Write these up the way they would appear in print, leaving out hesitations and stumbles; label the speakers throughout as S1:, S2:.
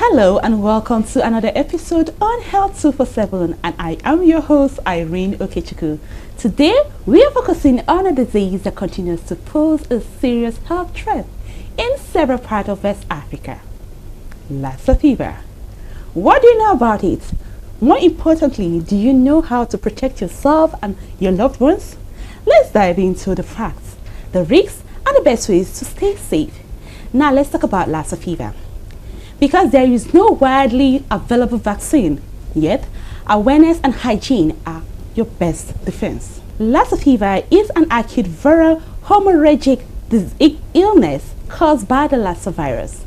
S1: Hello and welcome to another episode on Health 247, and I am your host Irene Okechukwu. Today we are focusing on a disease that continues to pose a serious health threat in several parts of West Africa. Lassa fever. What do you know about it? More importantly, do you know how to protect yourself and your loved ones? Let's dive into the facts, the risks, and the best ways to stay safe. Now let's talk about Lassa fever. Because there is no widely available vaccine, yet awareness and hygiene are your best defense. Lassa fever is an acute viral hemorrhagic illness caused by the Lassa virus.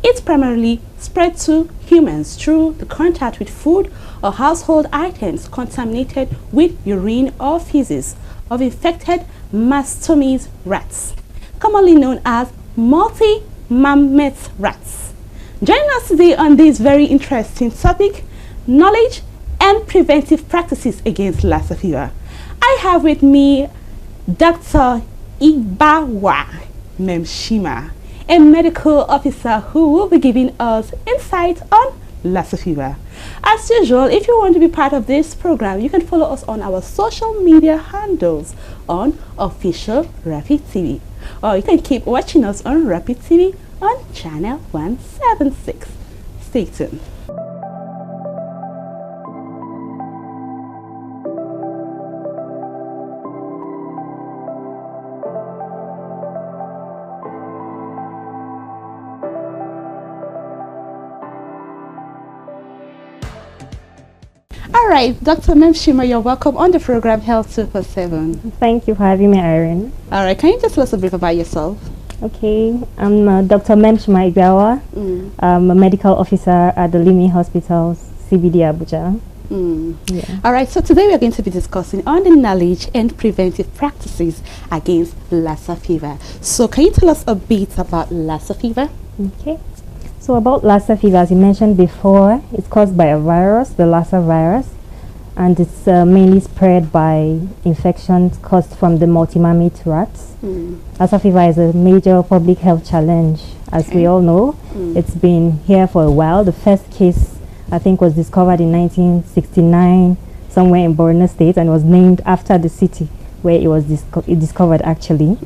S1: It's primarily spread to humans through the contact with food or household items contaminated with urine or feces of infected mastomys rats, commonly known as multi-mammoth rats. Joining us today on this very interesting topic, knowledge and preventive practices against Lassa fever, I have with me Dr. Ibawa Memshima, a medical officer who will be giving us insight on Lassa fever. As usual, if you want to be part of this program, you can follow us on our social media handles on official Rapid TV, or you can keep watching us on Rapid TV on channel 176. Stay tuned. All right, Dr. Memshima, you're welcome on the program Health 247.
S2: Thank you for having me, Irene.
S1: All right, can you just tell us a bit about yourself?
S2: Okay, I'm Dr. Memshima Igawa. I'm a medical officer at the Limi Hospitals, CBD Abuja. Yeah.
S1: All right, so today we are going to be discussing on the knowledge and preventive practices against Lassa fever. So can you tell us a bit about Lassa fever?
S2: Okay, so about Lassa fever, as you mentioned before, it's caused by a virus, the Lassa virus, and it's mainly spread by infections caused from the multi-mammoth rats. Lassa fever is a major public health challenge, as we all know. It's been here for a while. The first case, I think, was discovered in 1969 somewhere in Borno State, and was named after the city where it was discovered actually.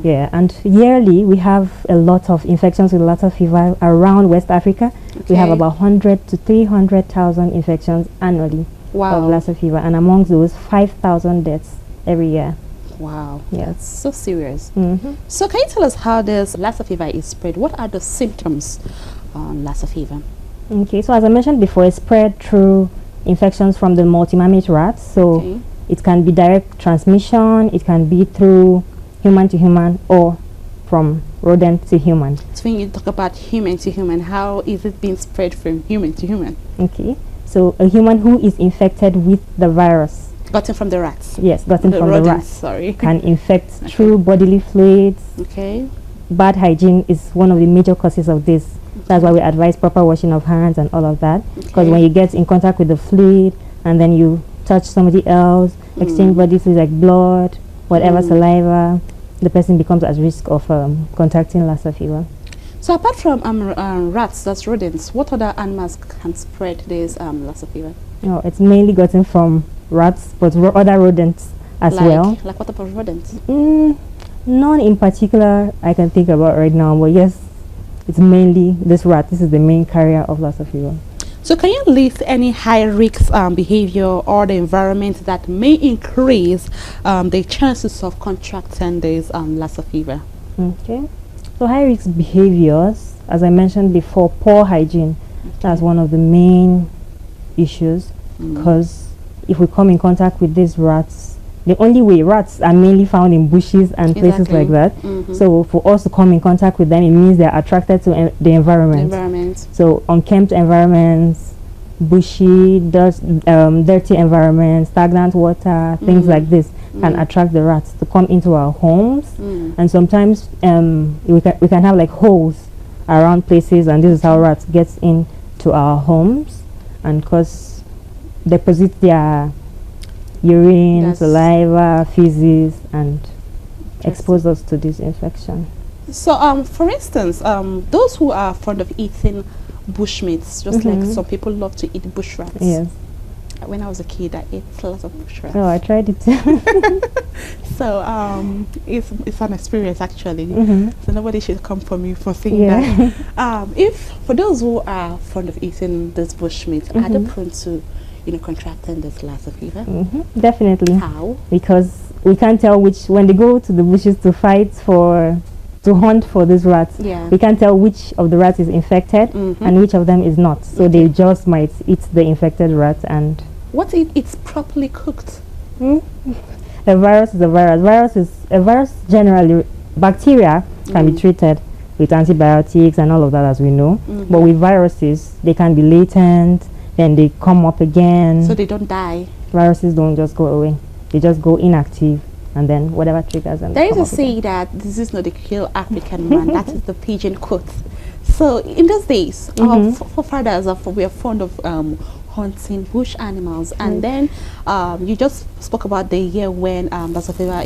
S2: Yeah, and yearly we have a lot of infections with Lassa fever around West Africa. We have about 100 to 300,000 infections annually of Lassa fever, and amongst those 5,000 deaths every year.
S1: Wow,
S2: yes,
S1: that's so serious. So can you tell us how this Lassa fever is spread? What are the symptoms on Lassa fever?
S2: Okay, so as I mentioned before, it's spread through infections from the multi-mammoth rats. So it can be direct transmission, it can be through human to human, or from rodent to human.
S1: So when you talk about human to human, how is it being spread from human to human?
S2: Okay, so a human who is infected with the virus,
S1: gotten from the rats?
S2: Yes, gotten from the rats.
S1: Sorry.
S2: Can infect through bodily fluids.
S1: Okay.
S2: Bad hygiene is one of the major causes of this. That's why we advise proper washing of hands and all of that. Because when you get in contact with the fluid and then you touch somebody else, exchange body fluids like blood, whatever, saliva, the person becomes at risk of contracting Lassa fever.
S1: So apart from rats, that's rodents, what other animals can spread this Lassa fever?
S2: Oh, it's mainly gotten from rats, but other rodents as well.
S1: Like what type of rodents?
S2: None in particular I can think about right now, but yes, it's mainly this rat. This is the main carrier of Lassa fever.
S1: So can you list any high risk behavior or the environment that may increase the chances of contracting this Lassa fever?
S2: Okay, so high risk behaviors, as I mentioned before, poor hygiene. That's one of the main issues, because if we come in contact with these rats, the only way, rats are mainly found in bushes and places like that. So for us to come in contact with them, it means they're attracted to the environment. So unkempt environments, bushy, dirty environments, stagnant water, things like this can attract the rats to come into our homes. And sometimes we can have like holes around places, and this is how rats get into our homes and deposit their urine, saliva, feces, and expose us to this infection.
S1: So, for instance, those who are fond of eating bushmeats, just like some people love to eat bush rats.
S2: Yes.
S1: When I was a kid, I ate lots of bush rats.
S2: Oh, I tried it too.
S1: So it's an experience actually. So nobody should come for me for saying
S2: Yeah.
S1: that. If for those who are fond of eating this bushmeat, are they prone to, contracting this Lassa fever?
S2: Definitely.
S1: How?
S2: Because we can't tell when they go to the bushes to hunt for these rats.
S1: Yeah.
S2: We can't tell which of the rats is infected and which of them is not. So they just might eat the infected rat. And
S1: what if it's properly cooked?
S2: a virus is a virus. Generally, bacteria can be treated with antibiotics and all of that, as we know. But with viruses, they can be latent, then they come up again.
S1: So they don't die.
S2: Viruses don't just go away. They just go inactive, and then whatever triggers them.
S1: There is a saying that disease not the kill African man. That is the pigeon quote. So in those days, our forefathers were fond of hunting bush animals, and then you just spoke about the year when Lassa fever,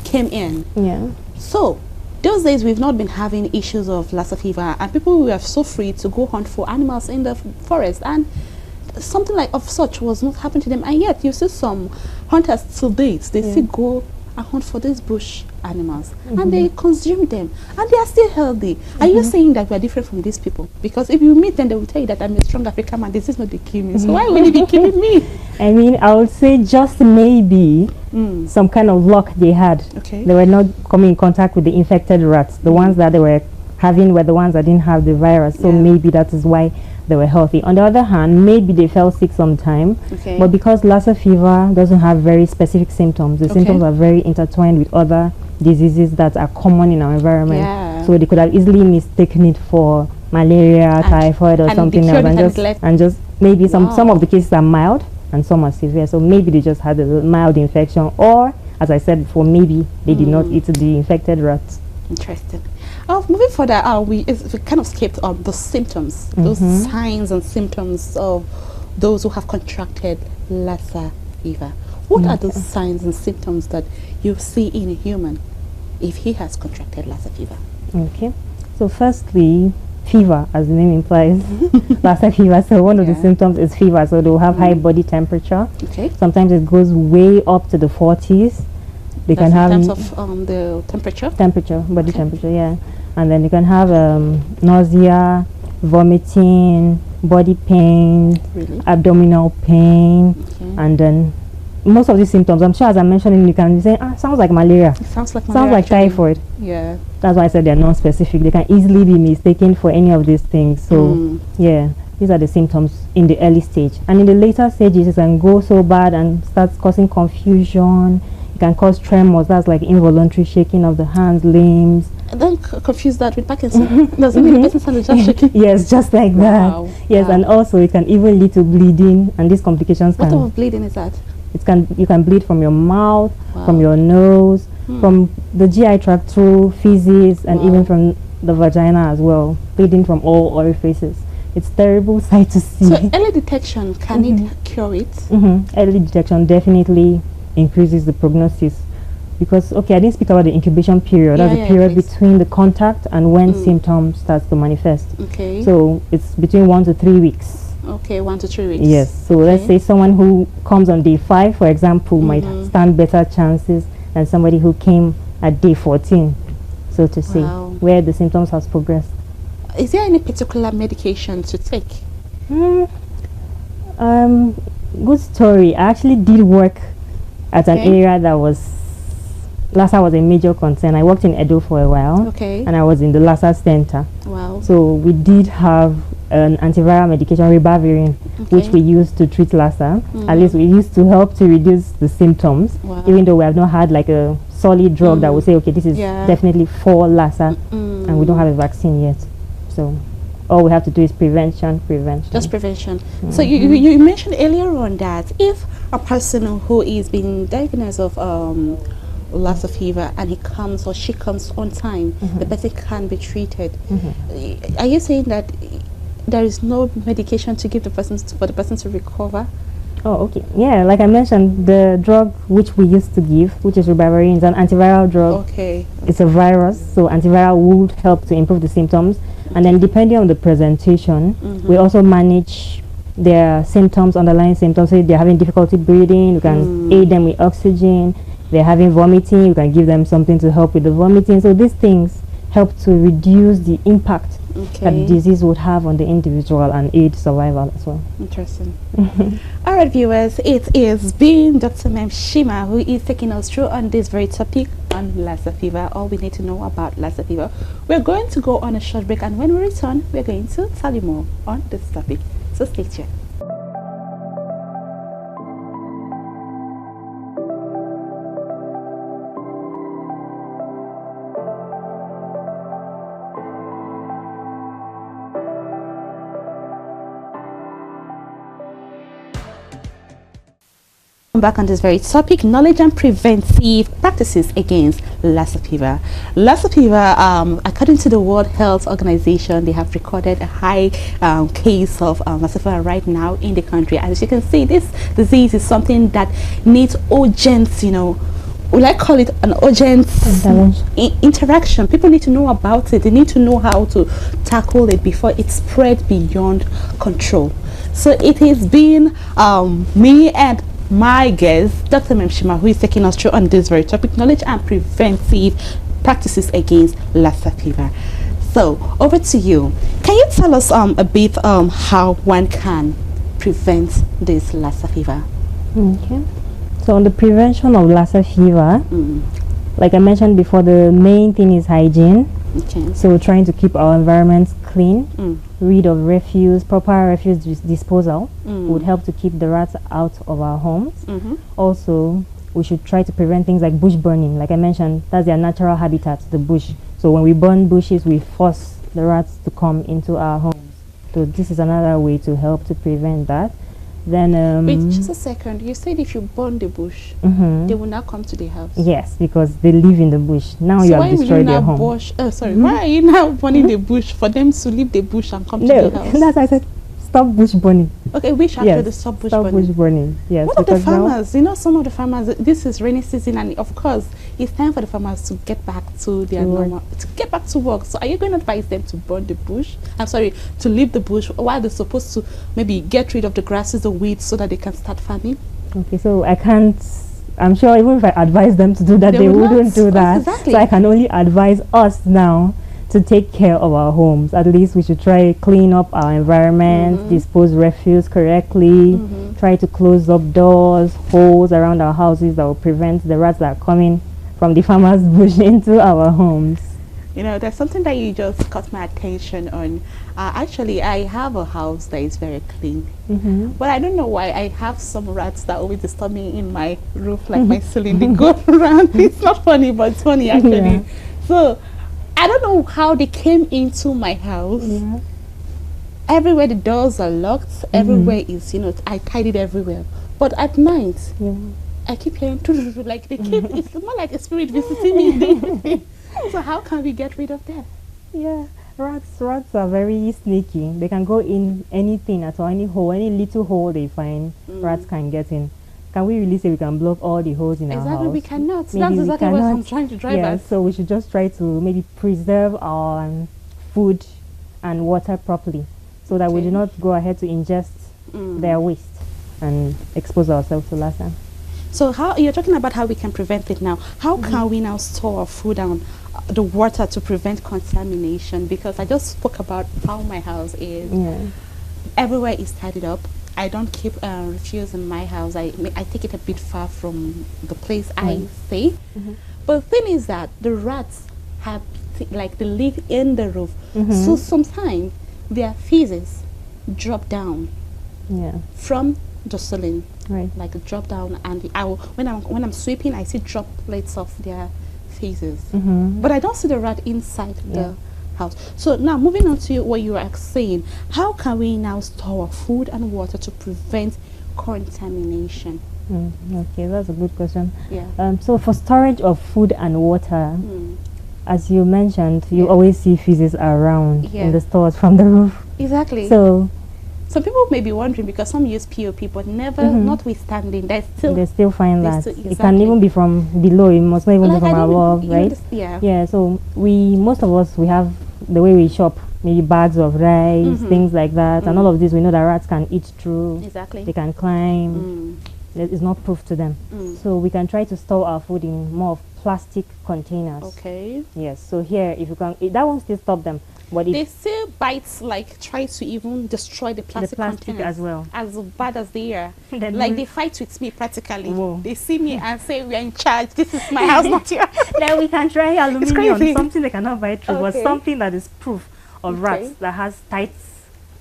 S1: came in.
S2: Yeah.
S1: So those days we've not been having issues of Lassa fever, and people were so free to go hunt for animals in the forest, and something like of such was not happening to them. And yet you see some hunters till date, they still go and hunt for these bush animals and they consume them, and they are still healthy. Are you saying that we are different from these people? Because if you meet them, they will tell you that I'm a strong African man, this is not the kill me. So why will you be killing me?
S2: I mean, I would say just maybe some kind of luck they had.
S1: Okay.
S2: They were not coming in contact with the infected rats. The ones that they were having were the ones that didn't have the virus. So maybe that is why they were healthy. On the other hand, maybe they fell sick sometime.
S1: Okay.
S2: But because Lassa fever doesn't have very specific symptoms, the symptoms are very intertwined with other diseases that are common in our environment.
S1: Yeah.
S2: So they could have easily mistaken it for malaria, typhoid, or something else, and just maybe some of the cases are mild and some are severe. So maybe they just had a mild infection, or as I said before, maybe they did not eat the infected rats.
S1: Interesting. Moving further, we kind of skipped the symptoms, those signs and symptoms of those who have contracted Lassa fever. What are those signs and symptoms that you see in a human if he has contracted Lassa fever?
S2: Okay. So firstly, fever, as the name implies, Lassa fever. So one of the symptoms is fever. So they'll have high body temperature. Okay. Sometimes it goes way up to the 40s. They can have
S1: in terms of the temperature.
S2: Body temperature, yeah. And then you can have nausea, vomiting, body pain, abdominal pain, and then most of these symptoms, I'm sure as I mentioned, you can say, sounds like malaria.
S1: It sounds like
S2: malaria. Sounds like typhoid.
S1: Yeah.
S2: That's why I said they're non-specific. They can easily be mistaken for any of these things. So, yeah, these are the symptoms in the early stage. And in the later stages, it can go so bad and start causing confusion. It can cause tremors. That's like involuntary shaking of the hands, limbs.
S1: And then confuse that with Parkinson. Doesn't mean the person's hand is just shaking.
S2: Yes, just like that. Yes, and also it can even lead to bleeding, and these complications
S1: What type of bleeding is that?
S2: You can bleed from your mouth, from your nose, from the GI tract through feces, and even from the vagina as well. Bleeding from all orifices. It's a terrible sight to see.
S1: So early detection, can it cure it?
S2: Early detection definitely increases the prognosis. Because, okay, I didn't speak about the incubation period. That's the period between the contact and when symptoms start to manifest. Okay. So it's between 1 to 3 weeks.
S1: Okay, 1 to 3 weeks.
S2: Yes. So let's say someone who comes on day 5, for example, might stand better chances than somebody who came at day 14, so to say, where the symptoms has progressed.
S1: Is there any particular medication to take?
S2: Good story. I actually did work at an area that was Lassa was a major concern. I worked in Edo for a while, and I was in the Lassa center. Wow! So we did have an antiviral medication, ribavirin, which we used to treat Lassa. At least we used to help to reduce the symptoms, even though we have not had like a solid drug that would say, okay, this is definitely for Lassa, and we don't have a vaccine yet. So all we have to do is prevention.
S1: Just prevention. So you mentioned earlier on that if a person who is being diagnosed of Lassa fever and he comes or she comes on time, the person can be treated. Are you saying that there is no medication to give the person for the person to recover?
S2: Oh, okay. Yeah, like I mentioned, the drug which we used to give, which is ribavirin, is an antiviral drug. Okay. It's a virus, so antiviral would help to improve the symptoms. And then depending on the presentation, we also manage their symptoms, underlying symptoms. So if they're having difficulty breathing, we can aid them with oxygen. They're having vomiting, we can give them something to help with the vomiting. So these things help to reduce the impact that the disease would have on the individual and aid survival as well.
S1: Interesting. All right, viewers, it is being Dr. Mem Shima who is taking us through on this very topic on Lassa fever, all we need to know about Lassa fever. We're going to go on a short break, and when we return, we're going to tell you more on this topic. So stay tuned. Back on this very topic, knowledge and preventive practices against Lassa fever. Lassa fever, according to the World Health Organization, they have recorded a high case of Lassa fever right now in the country. As you can see, this disease is something that needs urgent, will I call it an urgent interaction. People need to know about it. They need to know how to tackle it before it spreads beyond control. So it has been me and my guest, Dr. Mem Shima, who is taking us through on this very topic, knowledge and preventive practices against Lassa fever. So, over to you. Can you tell us a bit how one can prevent this Lassa fever?
S2: Okay. So, on the prevention of Lassa fever, like I mentioned before, the main thing is hygiene.
S1: Okay.
S2: So, trying to keep our environments clean, rid of refuse, proper refuse disposal would help to keep the rats out of our homes. Also, we should try to prevent things like bush burning. Like I mentioned, that's their natural habitat, the bush. So when we burn bushes, we force the rats to come into our homes. So this is another way to help to prevent that. Then
S1: wait, just a second. You said if you burn the bush, they will not come to the house.
S2: Yes, because they live in the bush. Now
S1: so
S2: you have destroyed their home.
S1: Why are you now burning the bush for them to leave the bush and come to the house?
S2: That's why I said stop bush burning.
S1: Okay, we should actually stop bush burning.
S2: Yes.
S1: What of the farmers? Some of the farmers, this is rainy season, and of course, it's time for the farmers to get back to their get back to work. So are you going to advise them to burn the bush? I'm sorry, to leave the bush while they're supposed to maybe get rid of the grasses or weeds so that they can start farming?
S2: Okay, so I'm sure even if I advise them to do that, they wouldn't do that.
S1: Exactly.
S2: So I can only advise us now to take care of our homes. At least we should try clean up our environment, dispose refuse correctly, try to close up doors, holes around our houses that will prevent the rats that are coming from the farmer's bush into our homes.
S1: There's something that you just caught my attention on. Actually, I have a house that is very clean, but I don't know why I have some rats that always disturb me in my roof, like my ceiling. They go around. It's not funny, but it's funny actually. Yeah. So I don't know how they came into my house. Yeah. Everywhere the doors are locked. Everywhere is, I tidied everywhere. But at night, I keep hearing like they keep. It's more like a spirit visiting me. So how can we get rid of that?
S2: Yeah, rats are very sneaky. They can go in anything at all, any hole, any little hole they find. Rats can get in. Can we really say we can block all the holes in our house?
S1: Exactly, we cannot. Maybe that's exactly what I'm trying to drive at.
S2: So we should just try to maybe preserve our food and water properly, so that we do not go ahead to ingest their waste and expose ourselves to Lassa. So
S1: how you're talking about how we can prevent it now? How can we now store our food and the water to prevent contamination? Because I just spoke about how my house is. Yeah. Everywhere is tidied up. I don't keep refuse in my house. I take it a bit far from the place I stay. But the thing is that the rats have they live in the roof. So sometimes their feces drop down from the ceiling. Right. Like drop down, and when I'm sweeping, I see droplets of their feces. But I don't see the rat inside the house. So now moving on to what you were saying, how can we now store food and water to prevent contamination?
S2: Okay, that's a good question. Yeah. So for storage of food and water, as you mentioned, you always see feces around in the stores from the roof.
S1: Exactly.
S2: So
S1: some people may be wondering, because some use POP, but never, notwithstanding, they still find that.
S2: It can even be from below. It must not even be from above, right?
S1: Yeah.
S2: Yeah. So most of us, we have the way we shop. maybe bags of rice, things like that. And all of this, we know that rats can eat through.
S1: Exactly.
S2: They can climb. It's not proof to them. So we can try to store our food in more of plastic containers.
S1: Okay.
S2: Yes. So here, if you can, that won't still stop them. But
S1: They still bites, like try to even destroy the plastic containers
S2: as well.
S1: As bad as they are.
S2: Then
S1: Like they fight with me practically.
S2: Whoa.
S1: They see me and say, "We are in charge. This is my house, not yours."
S2: Then we can try
S1: crazy.
S2: aluminium, something they cannot bite through, but
S1: Okay.
S2: something that is proof of rats that has tight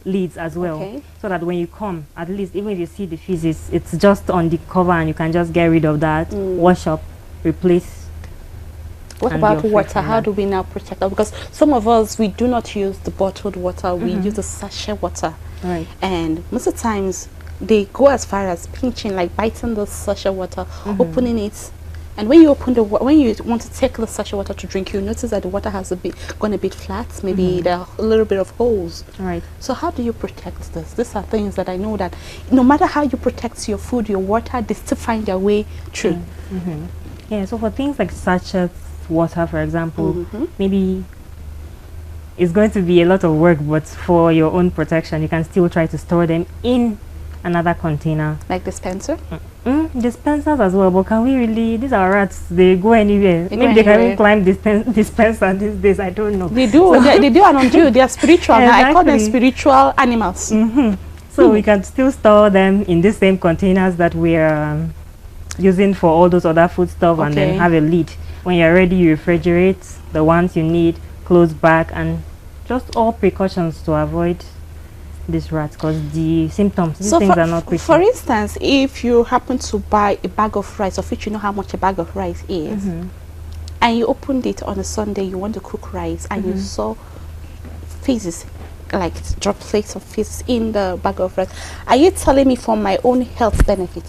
S2: lids as well.
S1: Okay.
S2: So that when you come, at least even if you see the feces, it's just on the cover and you can just get rid of that, wash up, replace.
S1: What
S2: and
S1: about
S2: you're free
S1: water?
S2: from
S1: How
S2: that.
S1: do we now protect that? Because some of us, we do not use the bottled water. We use the sachet water.
S2: Right.
S1: And most of the times, they go as far as pinching, like biting the sachet water, opening it. And when you open the when you want to take the sachet water to drink, you notice that the water has gone a bit flat. Maybe there are a little bit of holes.
S2: Right.
S1: So how do you protect this? These are things that I know that no matter how you protect your food, your water, they still find their way through.
S2: Yeah, so for things like sachet water, for example, maybe it's going to be a lot of work, but for your own protection, you can still try to store them in another container.
S1: Like dispenser?
S2: Dispensers as well, but can we really, these are rats, they go anywhere.
S1: They
S2: Maybe
S1: go
S2: they can
S1: anywhere.
S2: even climb dispenser these days, I don't know.
S1: They do. They do and undo. They are spiritual. I call them
S2: Exactly.
S1: spiritual animals.
S2: So we can still store them in the same containers that we're using for all those other food stuff, and
S1: Okay.
S2: then have a lid. When you're ready, you refrigerate the ones you need, close back, and just all precautions to avoid these rats, because the symptoms, these things are not pretty.
S1: For instance, if you happen to buy a bag of rice, of which you know how much a bag of rice is, and you opened it on a Sunday, you want to cook rice, and you saw feces, like droplets of feces in the bag of rice, are you telling me for my own health benefit,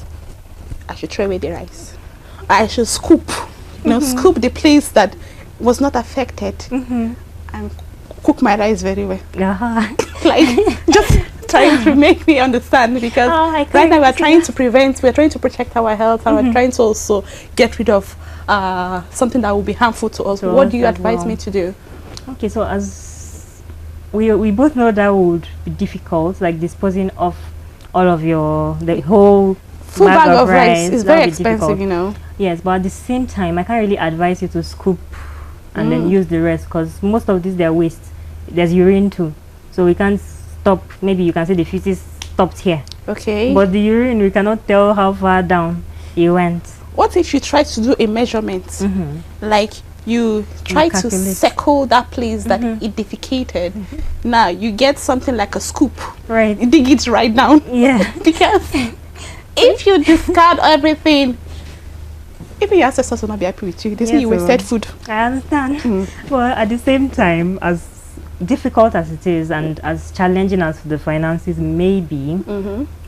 S1: I should throw away the rice? I should scoop, scoop the place that was not affected and cook my rice very well. Like just trying to make me understand, because right now we're trying to prevent, we're trying to protect our health, and we're trying to also get rid of something that will be harmful to us. What do you advise me to do?
S2: Okay, so as we both know that would be difficult, like disposing of all of the whole
S1: full bag of rice is
S2: that
S1: very
S2: would be difficult.
S1: expensive,
S2: Yes, but at the same time, I can't really advise you to scoop and then use the rest, because most of this, they're waste. There's urine too, so we can't stop. Maybe you can say the feces stopped here,
S1: Okay.
S2: but the urine, we cannot tell how far down it went.
S1: What if you try to do a measurement? Like you try to
S2: calculate.
S1: circle that place that it defecated. Now you get something like a scoop.
S2: Right.
S1: You dig it right down.
S2: Yeah.
S1: Because if you discard everything, even your ancestors will not be happy with you. They say
S2: Yes,
S1: you
S2: they will.
S1: wasted food.
S2: I understand. Well, at the same time, as difficult as it is and as challenging as the finances may be,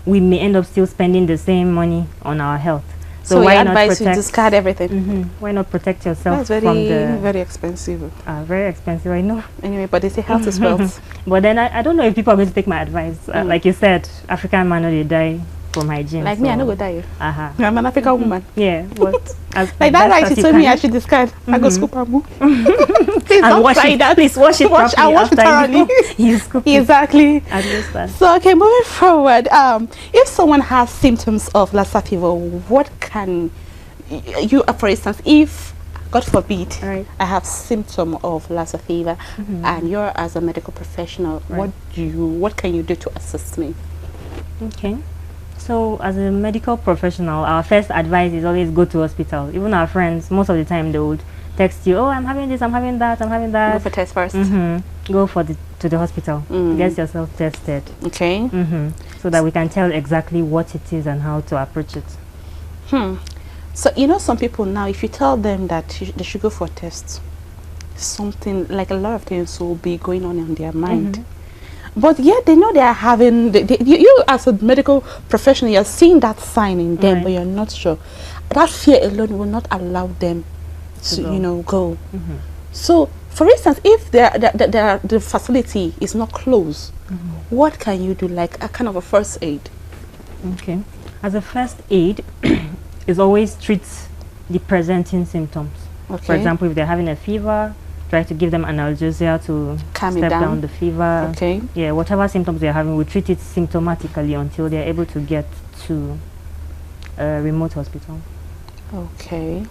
S2: we may end up still spending the same money on our health.
S1: So
S2: why
S1: your
S2: not
S1: advice you
S2: protect?
S1: discard everything.
S2: Why not protect yourself
S1: That's
S2: from the
S1: very expensive.
S2: very expensive? I know.
S1: Anyway, but they say health is wealth.
S2: But then I don't know if people are going to take my advice. Like you said, African man, they die from hygiene.
S1: Like me, I no go die. I'm an African woman.
S2: Yeah, but as
S1: Like that
S2: best
S1: right,
S2: as
S1: you
S2: you
S1: told me
S2: can.
S1: I should discard. I go scoop and move. Please
S2: And
S1: don't
S2: wash
S1: try
S2: it.
S1: that.
S2: Please wash it
S1: Wash
S2: properly
S1: and wash it
S2: after you,
S1: thoroughly.
S2: you scoop it.
S1: Exactly.
S2: At least that.
S1: So okay, moving forward, if someone has symptoms of Lassa fever, what can you, for instance, if God forbid,
S2: Right.
S1: I have symptom of Lassa fever, and you're as a medical professional,
S2: Right.
S1: what can you do to assist me?
S2: Okay. So as a medical professional, our first advice is always go to hospital. Even our friends, most of the time they would text you, oh, I'm having this, I'm having that, I'm having that.
S1: Go for test first.
S2: Go to the hospital. Get yourself tested.
S1: Okay.
S2: So that we can tell exactly what it is and how to approach it.
S1: So some people now, if you tell them that they should go for tests, something like a lot of things will be going on in their mind. But yet they know they are having, you as a medical professional, you're seeing that sign in them,
S2: Right.
S1: but you're not sure. That fear alone will not allow them to go. So, for instance, if the facility is not closed, what can you do, like a kind of a first aid?
S2: Okay. As a first aid, is always treat the presenting symptoms.
S1: Okay.
S2: For example, if they're having a fever, try to give them analgesia to
S1: Calm it
S2: step
S1: down.
S2: down the fever.
S1: Okay.
S2: Yeah, whatever symptoms they're having, we treat it symptomatically until they're able to get to a remote hospital.
S1: Okay.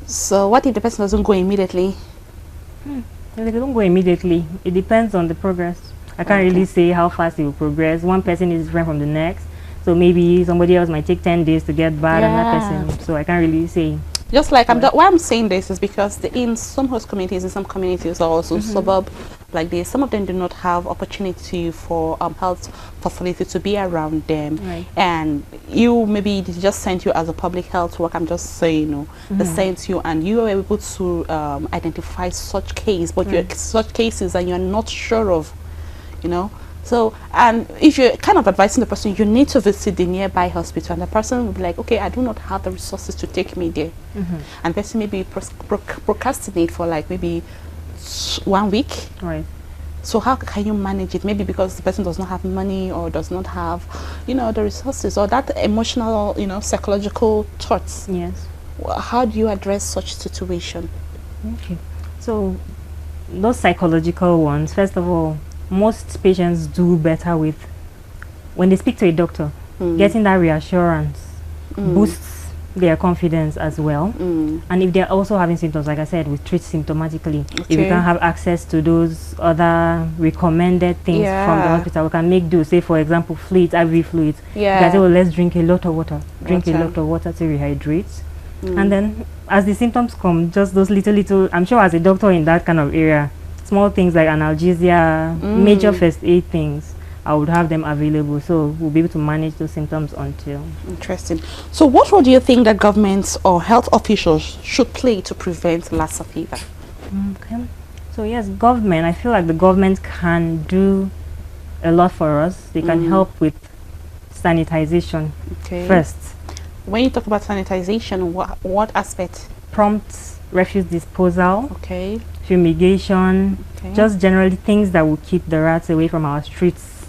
S1: So what if the person doesn't go immediately?
S2: If they don't go immediately, it depends on the progress. I can't
S1: Okay.
S2: really say how fast it will progress. One person is different from the next. So maybe somebody else might take 10 days to get bad than that person. So I can't really say.
S1: Just like why I'm saying this is because in some host communities, in some communities or also suburb like this, some of them do not have opportunity for health facility to be around them.
S2: Right.
S1: And you maybe they just sent you as a public health worker. I'm just saying, they sent you and you are able to identify such case, but you're such cases and you're not sure of, So, and if you're kind of advising the person, you need to visit the nearby hospital, and the person will be like, okay, I do not have the resources to take me there. And the person maybe procrastinate for like maybe 1 week.
S2: Right.
S1: So how can you manage it? Maybe because the person does not have money or does not have, the resources or that emotional, psychological thoughts.
S2: Yes.
S1: How do you address such situation?
S2: Okay. So those psychological ones, first of all, most patients do better with when they speak to a doctor. Getting that reassurance boosts their confidence as well. And if they're also having symptoms, like I said, we treat symptomatically. If we can have access to those other recommended things from the hospital, we can make do. Say, for example, fluids, IV fluids. You can say, well, let's drink a lot of water. Drink a lot of water to rehydrate. And then as the symptoms come, just those little, I'm sure as a doctor in that kind of area, small things like analgesia, major first aid things, I would have them available, so we'll be able to manage those symptoms until.
S1: Interesting. So what role do you think that governments or health officials should play to prevent Lassa fever?
S2: Okay. So yes, government, I feel like the government can do a lot for us. They can help with sanitization first.
S1: When you talk about sanitization, what aspect?
S2: Prompt refuse disposal.
S1: Okay.
S2: Fumigation, just generally things that will keep the rats away from our streets,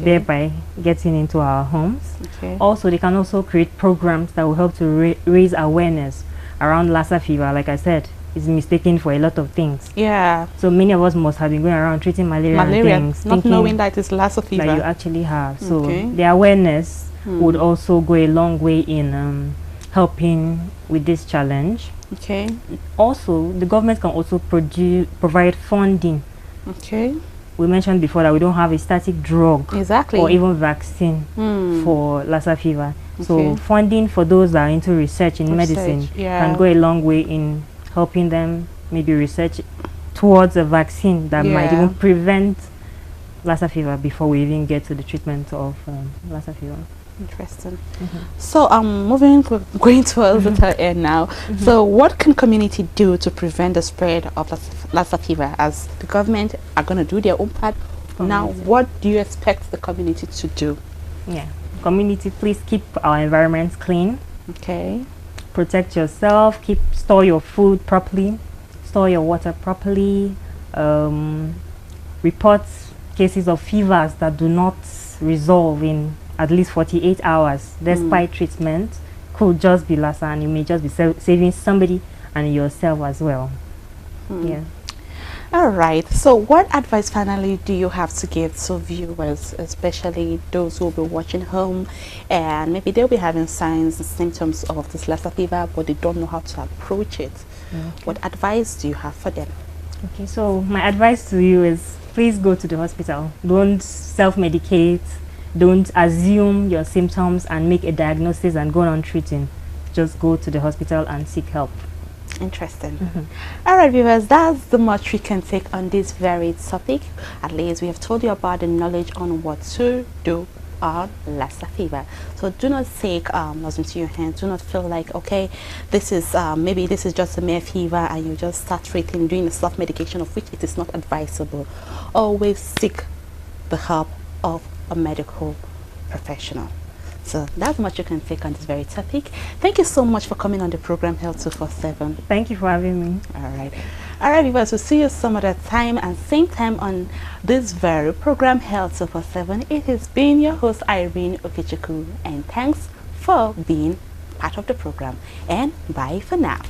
S2: thereby getting into our homes. Also, they can also create programs that will help to raise awareness around Lassa fever. Like I said, it's mistaken for a lot of things.
S1: Yeah.
S2: So many of us must have been going around treating malaria and things,
S1: not knowing that it's Lassa fever.
S2: That you actually have. So the awareness would also go a long way in helping with this challenge. Also, the government can also provide funding. We mentioned before that we don't have a static drug or even vaccine for Lassa fever. So funding for those that are into research in medicine can go a long way in helping them maybe research towards a vaccine that might even prevent Lassa fever before we even get to the treatment of Lassa fever.
S1: Interesting. So going towards the end now. So what can community do to prevent the spread of Lassa fever, as the government are going to do their own part? Now, what do you expect the community to do?
S2: Community, please keep our environments clean. Protect yourself, store your food properly, store your water properly, report cases of fevers that do not resolve in at least 48 hours despite treatment. Could just be Lassa, and you may just be saving somebody and yourself as well.
S1: All right, so what advice finally do you have to give to viewers, especially those who will be watching home and maybe they'll be having signs and symptoms of this Lassa fever but they don't know how to approach it? What advice do you have for them?
S2: So my advice to you is, please go to the hospital. Don't self-medicate. Don't assume your symptoms and make a diagnosis and go on treating. Just go to the hospital and seek help.
S1: Interesting. All right, viewers, that's the much we can take on this very topic. At least we have told you about the knowledge on what to do on Lassa fever. So do not take matters into your hands. Do not feel like, okay, this is maybe this is just a mere fever and you just start treating, doing the self-medication, of which it is not advisable. Always seek the help of a medical professional. So that's much you can take on this very topic. Thank you so much for coming on the program Health 247.
S2: Thank you for having me.
S1: All right, viewers, we'll see you some other time and same time on this very program Health 247. It has been your host Irene Okechukwu, and thanks for being part of the program, and bye for now.